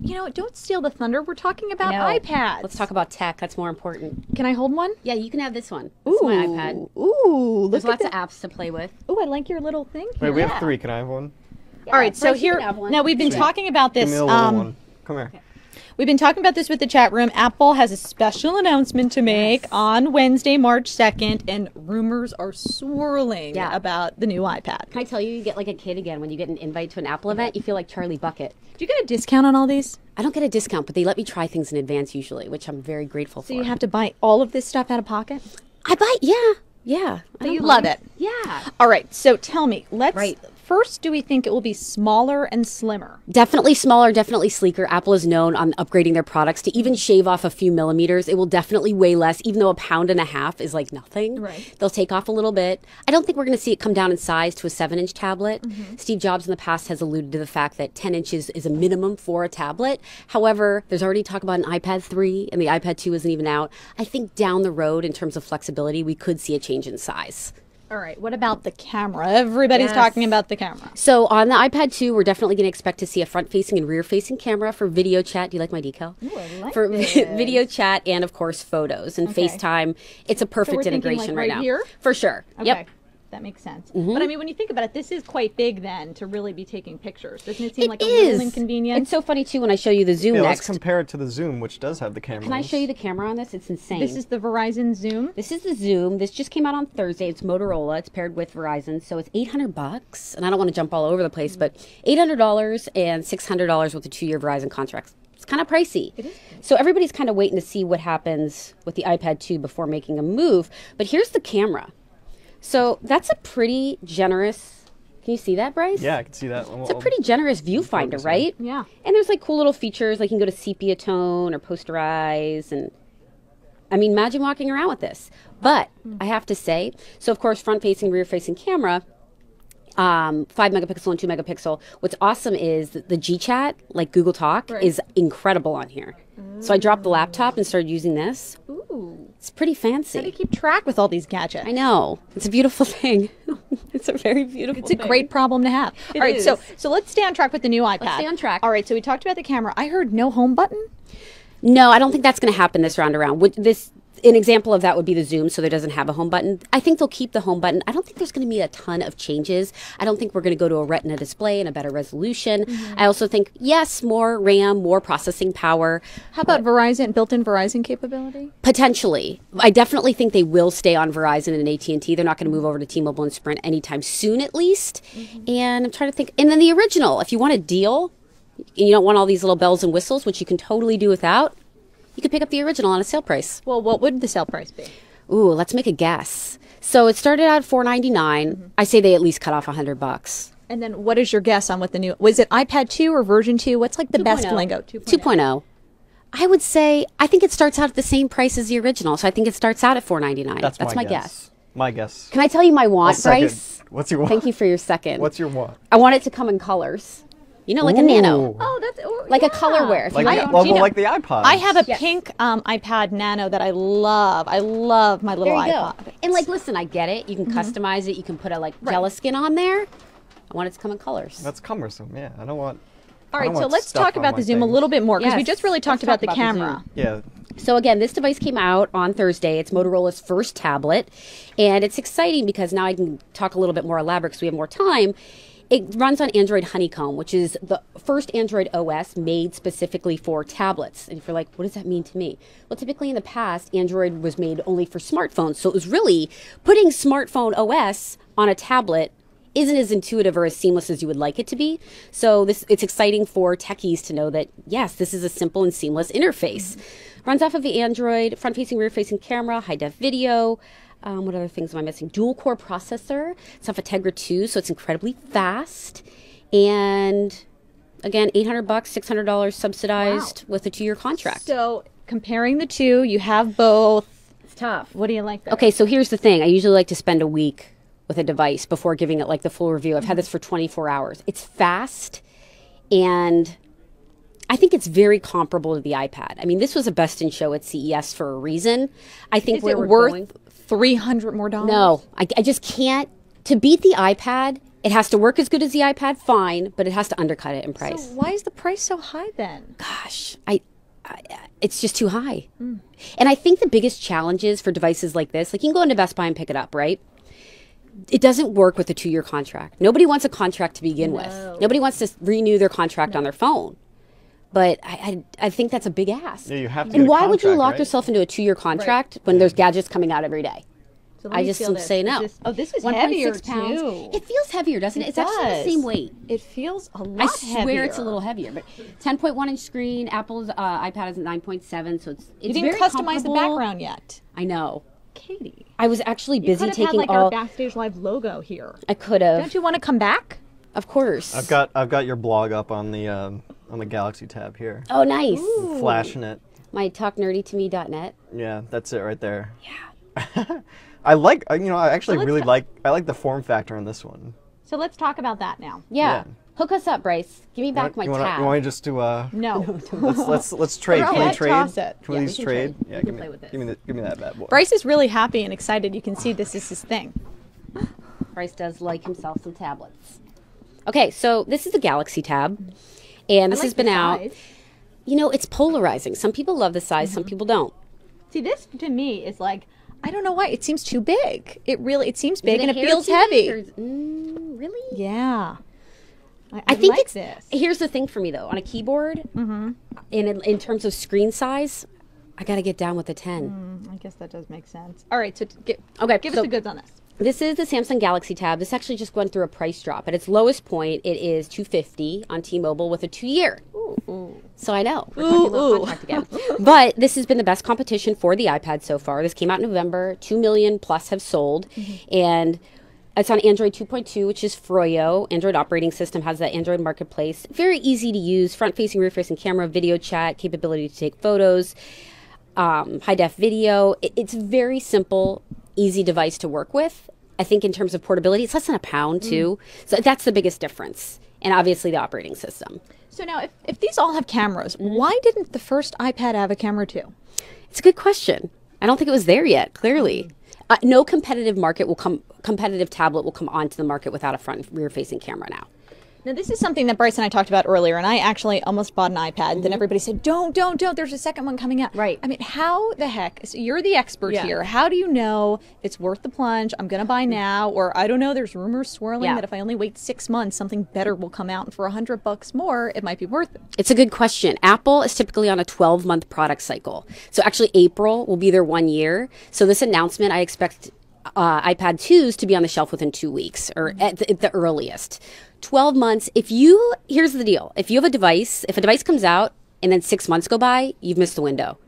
you know, don't steal the thunder. We're talking about iPads. Let's talk about tech. That's more important. Can I hold one? Yeah, you can have this one. This is my iPad. Ooh, There's lots of apps to play with. Ooh, I like your little thing. Wait, we have 3. Can I have one? Yeah, all right, so Bryce, here, now we've been talking about this. Give me a little one. Come here. Okay. We've been talking about this with the chat room. Apple has a special announcement to make on Wednesday, March 2nd, and rumors are swirling about the new iPad. Can I tell you, you get like a kid again when you get an invite to an Apple event. You feel like Charlie Bucket. Do you get a discount on all these? I don't get a discount, but they let me try things in advance usually, which I'm very grateful for. So you have to buy all of this stuff out of pocket? I buy, yeah. But you love it. Yeah. All right, so tell me, first, do we think it will be smaller and slimmer? Definitely smaller, definitely sleeker. Apple is known on upgrading their products to even shave off a few millimeters. It will definitely weigh less, even though 1.5 pounds is like nothing. Right. They'll take off a little bit. I don't think we're going to see it come down in size to a 7-inch tablet. Steve Jobs in the past has alluded to the fact that 10 inches is a minimum for a tablet. However, there's already talk about an iPad 3, and the iPad 2 isn't even out. I think down the road, in terms of flexibility, we could see a change in size. All right, what about the camera? Everybody's talking about the camera. So on the iPad 2, we're definitely going to expect to see a front-facing and rear-facing camera for video chat. Do you like my decal? Ooh, I like for it. Video chat and, of course, photos and FaceTime. It's a perfect integration right now. Here? For sure. Okay. Yep. That makes sense. But I mean, when you think about it, this is quite big then to really be taking pictures. Doesn't it seem like a little inconvenient? It's so funny too when I show you the Xoom next. Let's compare it to the Xoom, which does have the camera. Can I show you the camera on this? It's insane. This is the Verizon Xoom. This is the Xoom. This just came out on Thursday. It's Motorola. It's paired with Verizon, so it's $800. And I don't want to jump all over the place, but $800 and $600 with a 2-year Verizon contract. It's kind of pricey. It is. So everybody's kind of waiting to see what happens with the iPad 2 before making a move. But here's the camera. So that's a pretty generous, can you see that, Bryce? Yeah, I can see that. It's a pretty generous viewfinder, right? Yeah. And there's like cool little features, like you can go to sepia tone or posterize, and I mean, imagine walking around with this. But I have to say, so of course, front-facing, rear-facing camera, 5 megapixel and 2 megapixel. What's awesome is the G-Chat, like Google Talk, is incredible on here. So I dropped the laptop and started using this. Ooh. It's pretty fancy. How do you keep track with all these gadgets? I know. It's a beautiful thing. It's a very beautiful thing. It's a great problem to have. All right, so let's stay on track with the new iPad. Let's stay on track. All right, so we talked about the camera. I heard no home button. No, I don't think that's going to happen this round around. An example of that would be the Xoom, so there doesn't have a home button. I think they'll keep the home button. I don't think there's going to be a ton of changes. I don't think we're going to go to a Retina display and a better resolution. I also think, yes, more RAM, more processing power. How about Verizon, built-in Verizon capability? Potentially. I definitely think they will stay on Verizon and AT&T. They're not going to move over to T-Mobile and Sprint anytime soon, at least. And I'm trying to think. And then the original, if you want a deal, and you don't want all these little bells and whistles, which you can totally do without, you could pick up the original on a sale price. Well, what would the sale price be? Ooh, let's make a guess. So it started out at $499. I say they at least cut off $100. And then what is your guess on what the new, was it iPad 2 or version 2? What's like the best lingo? 2.0. I would say, I think it starts out at the same price as the original. So I think it starts out at $499. That's my guess. My guess. Can I tell you my want, Bryce? What's your want? Thank you for your second. What's your want? I want it to come in colors. You know, like a nano. Oh, that's like a colorware. Like like the iPod. I have a pink iPad Nano that I love. I love my little iPod. And like, listen, I get it. You can customize it. You can put a Jella skin on there. I want it to come in colors. That's cumbersome. Yeah, I don't want. All right, so let's talk about the Xoom a little bit more because we just really talked about the camera. Yeah. So again, this device came out on Thursday. It's Motorola's first tablet, and it's exciting because now I can talk a little bit more elaborate because we have more time. It runs on Android Honeycomb, which is the first Android OS made specifically for tablets. And if you're like, what does that mean to me? Well, typically in the past, Android was made only for smartphones. So it was really putting smartphone OS on a tablet isn't as intuitive or as seamless as you would like it to be. So it's exciting for techies to know that, yes, this is a simple and seamless interface. Runs off of the Android, front-facing, rear-facing camera, high-def video. What other things am I missing? Dual-core processor. It's off of Tegra 2, so it's incredibly fast. And again, $800, $600 subsidized with a 2-year contract. So comparing the two, you have both. It's tough. What do you like better? Okay, so here's the thing. I usually like to spend a week with a device before giving it like the full review. I've had this for 24 hours. It's fast, and I think it's very comparable to the iPad. I mean, this was a best in show at CES for a reason. I think is it worth $300 more? No, I just can't. To beat the iPad, it has to work as good as the iPad, fine, but it has to undercut it in price. So why is the price so high then? God, gosh, it's just too high. And I think the biggest challenges for devices like this, like you can go into Best Buy and pick it up, right? It doesn't work with a 2-year contract. Nobody wants a contract to begin with. Nobody wants to renew their contract on their phone. But I think that's a big ask. Yeah, you have to and get a why would you contract, lock right? yourself into a 2-year contract when there's gadgets coming out every day? So I just would say no. This is 1.6 heavier pounds. too. It feels heavier, doesn't it? It's actually the same weight. It feels a lot I heavier. swear it's a little heavier, but 10.1 inch screen. Apple's iPad is 9.7, so it's You didn't very customize the comfortable. background yet. I know. Katie, I was actually you busy could have taking had like all. our Backstage Live logo here. I could have. Don't you want to come back? Of course. I've got your blog up on the Galaxy tab here. Oh, nice. I'm flashing it. My talknerdytome.net. Yeah, that's it right there. Yeah. I like, I actually really like the form factor on this one. So let's talk about that now. Yeah. Hook us up, Bryce. Give me back my You tab. want me just to No. let's trade. Go Can we ahead, trade? toss it. Can Yeah, we we just can trade? trade. Yeah, We can play with this. give me that bad boy. Bryce is really happy and excited. You can see this is his thing. Bryce does like himself some tablets. Okay, so this is the Galaxy tab, and this has been out. You know, it's polarizing. Some people love the size, some people don't. See, this to me is like, I don't know why, it seems too big. It seems big Is and it hair feels too heavy. big, or Yeah. really? I think like it's this. Here's the thing for me though, on a keyboard, in terms of screen size, I got to get down with the 10. I guess that does make sense. All right, so give so us the goods on this. This is the Samsung Galaxy tab. This actually just went through a price drop. At its lowest point, it is $250 on T-Mobile with a 2-year. So I know we're talking about contract again. But this has been the best competition for the iPad so far. This came out in November. 2 million plus have sold, and it's on Android 2.2, which is Froyo. Android operating system has that Android marketplace. Very easy to use. Front-facing, rear-facing camera, video chat, capability to take photos, high-def video. It's very simple, easy device to work with. I think in terms of portability, it's less than £1 too. So that's the biggest difference. And obviously the operating system. So now, if these all have cameras, why didn't the first iPad have a camera too? It's a good question. I don't think it was there yet, clearly. No competitive tablet will come onto the market without a front and rear-facing camera now. Now, this is something that Bryce and I talked about earlier, and I actually almost bought an iPad. Then everybody said, don't, there's a second one coming out. Right. I mean, how the heck, so you're the expert here. How do you know it's worth the plunge, I'm going to buy now, or I don't know, there's rumors swirling that if I only wait 6 months, something better will come out, and for $100 more, it might be worth it. It's a good question. Apple is typically on a 12-month product cycle. So actually April will be their 1 year. So this announcement, I expect iPad 2s to be on the shelf within 2 weeks, or at the earliest. 12 months. Here's the deal. If you have a device, if a device comes out and then 6 months go by, you've missed the window.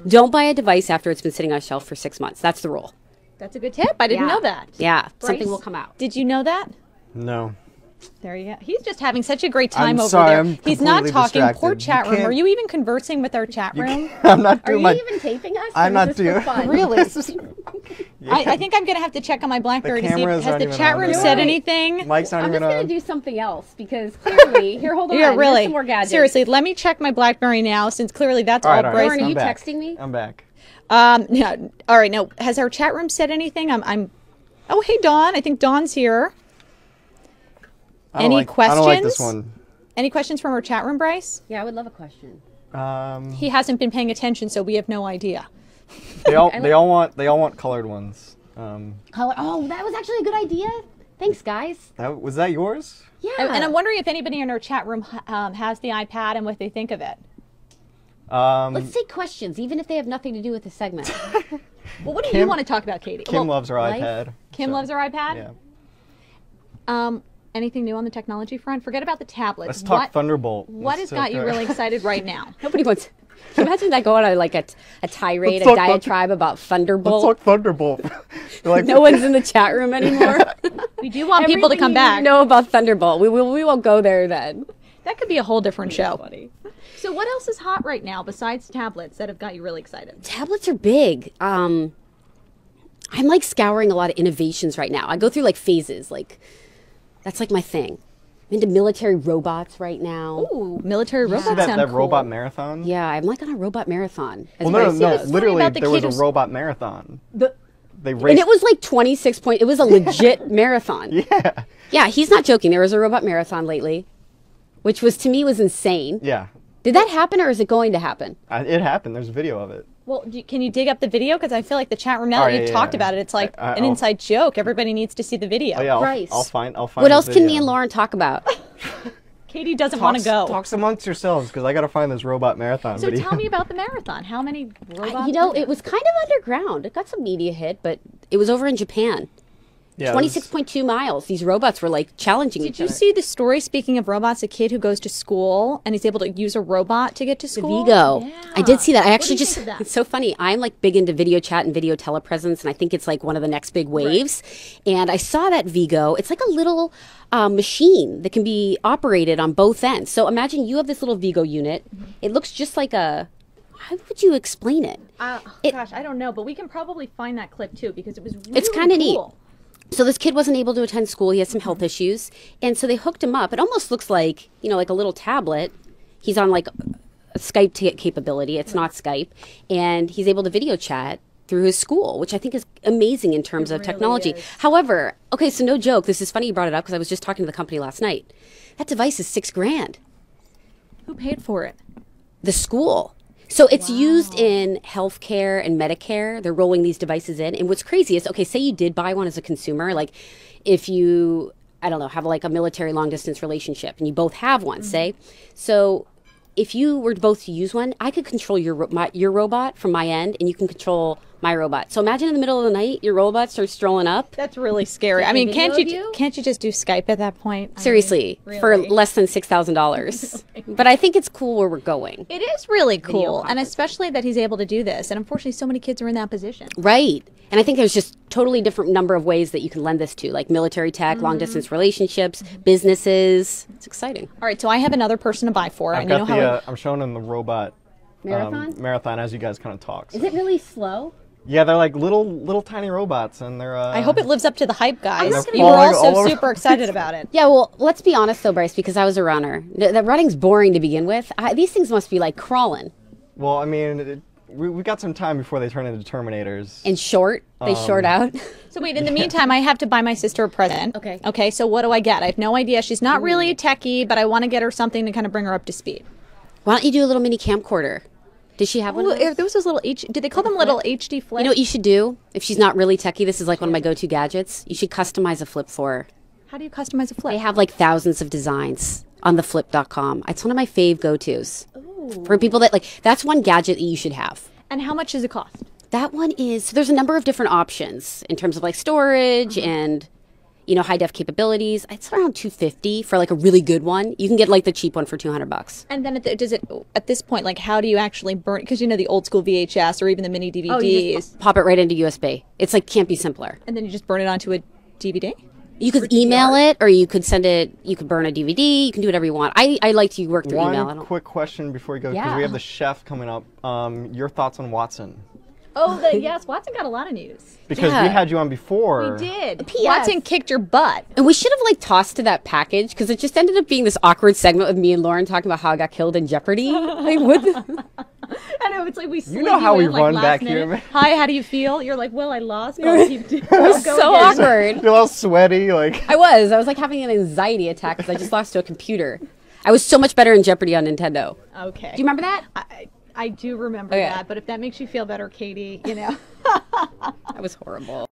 Don't buy a device after it's been sitting on a shelf for 6 months. That's the rule. That's a good tip. I didn't know that. Yeah, Bryce, something will come out. Did you know that? No. There you go. He's just having such a great time I'm over sorry, there. I'm He's not completely talking. distracted. Poor You chat room. can't- Are you even conversing with our chat room? I'm not Are doing you my. even taping us? I'm or not is this for doing. fun? Really? This is- I think I'm going to have to check on my BlackBerry to see if cameras has aren't the even chat on room there. said Right. anything. Mike's not I'm even just going on. to do something else because clearly, here, hold on. Yeah, Here's really. some more gadgets. Seriously, let me check my BlackBerry now, since clearly that's All all right, Bryce. Lauren, are I'm you back. texting me? I'm back. No. All right. No. Has our chat room said anything? Oh, hey, Dawn. I think Dawn's here. Any questions? I don't like this one. Any questions from our chat room, Bryce? Yeah, I would love a question. He hasn't been paying attention, so we have no idea. They all want colored ones. Color. Oh, that was actually a good idea. Thanks, guys. Was that yours? Yeah. And I'm wondering if anybody in our chat room has the iPad and what they think of it. Let's take questions, even if they have nothing to do with the segment. Well, what do you want to talk about, Katie? Kim loves her life? iPad. Kim loves her iPad? Yeah. Anything new on the technology front? Forget about the tablets. Let's talk Thunderbolt. What has got you really excited right now? Nobody wants. Can you imagine that going on like a tirade, Let's a talk diatribe about Let's Thunderbolt? talk Thunderbolt. Like, No one's in the chat room anymore. We do want people to come back. Know about Thunderbolt. We won't go there then. That could be a whole different show. So what else is hot right now besides tablets that have got you really excited? Tablets are big. I'm like scouring a lot of innovations right now. I go through like phases. Like that's like my thing. I'm into military robots right now. Ooh, military robots see that sound cool. robot marathon? Yeah, I'm like on a robot marathon. Well, no. Literally, about the there was kid a robot marathon. They And raced. it was like 26 points. It was a legit marathon. Yeah. Yeah, he's not joking. There was a robot marathon lately, which was to me was insane. Yeah. Did that happen or is it going to happen? It happened. There's a video of it. Well, can you dig up the video? Because I feel like the chat room, now that you've talked about it, it's like an inside joke. Everybody needs to see the video. Oh, yeah, Bryce. I'll find What else can me and Lauren talk about? Katie doesn't want to go. Talk amongst yourselves, because I got to find this robot marathon video. So tell me about the marathon. How many robots? You know, it was kind of underground. It got some media hit, but it was over in Japan. Yeah, 26.2 miles. These robots were like challenging each other. Did you see the story, speaking of robots, a kid who goes to school and he's able to use a robot to get to school? The Vigo. Yeah. I did see that. I actually it's so funny. I'm like big into video chat and video telepresence, and I think it's like one of the next big waves. Right. And I saw that Vigo. It's like a little machine that can be operated on both ends. So imagine you have this little Vigo unit. Mm-hmm. It looks just like a... How would you explain it? Gosh, I don't know, but we can probably find that clip too, because it was really It's kind of cool. neat. So this kid wasn't able to attend school. He had some health issues. And so they hooked him up. It almost looks like, you know, like a little tablet. He's on like a Skype capability. It's not Skype. And he's able to video chat through his school, which I think is amazing in terms of technology. However, okay, so no joke. This is funny you brought it up because I was just talking to the company last night. That device is $6,000. Who paid for it? The school. So it's used in healthcare and Medicare. They're rolling these devices in. And what's crazy is, okay, say you did buy one as a consumer, like if you, I don't know, have like a military long distance relationship and you both have one, say. So if you were both to use one, I could control your robot from my end and you can control my robot. So imagine in the middle of the night, your robot starts strolling up. That's really scary. I mean, can't you just do Skype at that point? Seriously, I mean, for really? less than $6,000. But I think it's cool where we're going. It is really cool, and especially that he's able to do this. And unfortunately, so many kids are in that position. Right. And I think there's just totally different number of ways that you can lend this to, like military tech, long distance relationships, businesses. It's exciting. All right, so I have another person to buy for. I've got I'm showing them the robot marathon as you guys kind of talk. So. Is it really slow? Yeah, they're like little tiny robots, and they're. I hope it lives up to the hype, guys. You were also super excited about it. Yeah, well, let's be honest though, Bryce, because I was a runner. That running's boring to begin with. These things must be like crawling. Well, I mean, we got some time before they turn into Terminators. And short? They short out? So wait, in the meantime, I have to buy my sister a present. Okay. Okay, so what do I get? I have no idea. She's not really a techie, but I want to get her something to kind of bring her up to speed. Why don't you do a little mini camcorder? Does she have one? Well, there was those little did they call them little HD flips? You know what you should do? If she's not really techie, this is like one of my go-to gadgets. You should customize a flip for her. How do you customize a flip? They have like thousands of designs on theflip.com. It's one of my fave go-tos. For people that like, that's one gadget that you should have. And how much does it cost? That one is, so there's a number of different options in terms of like storage and, you know, high def capabilities. It's around $250 for like a really good one. You can get like the cheap one for $200. And then at this point, like, how do you actually burn? Because you know the old school VHS or even the mini DVDs. You just pop it right into USB. It's like can't be simpler. And then you just burn it onto a DVD. You could email it, or you could send it. You could burn a DVD. You can do whatever you want. I like to work through email. One quick question before we go, because we have the chef coming up. Your thoughts on Watson? Oh, yes, Watson got a lot of news. Because we had you on before. We did. P.S. Watson kicked your butt. And we should have like tossed to that package because it just ended up being this awkward segment with me and Lauren talking about how I got killed in Jeopardy. Like what? I know, it's like we. You know how we run back here, man. Hi, how do you feel? You're like, well, I lost. It was so awkward. You're all sweaty, like. I was like having an anxiety attack because I just lost to a computer. I was so much better in Jeopardy on Nintendo. Okay. Do you remember that? I do remember that, but if that makes you feel better, Katie, you know. That was horrible.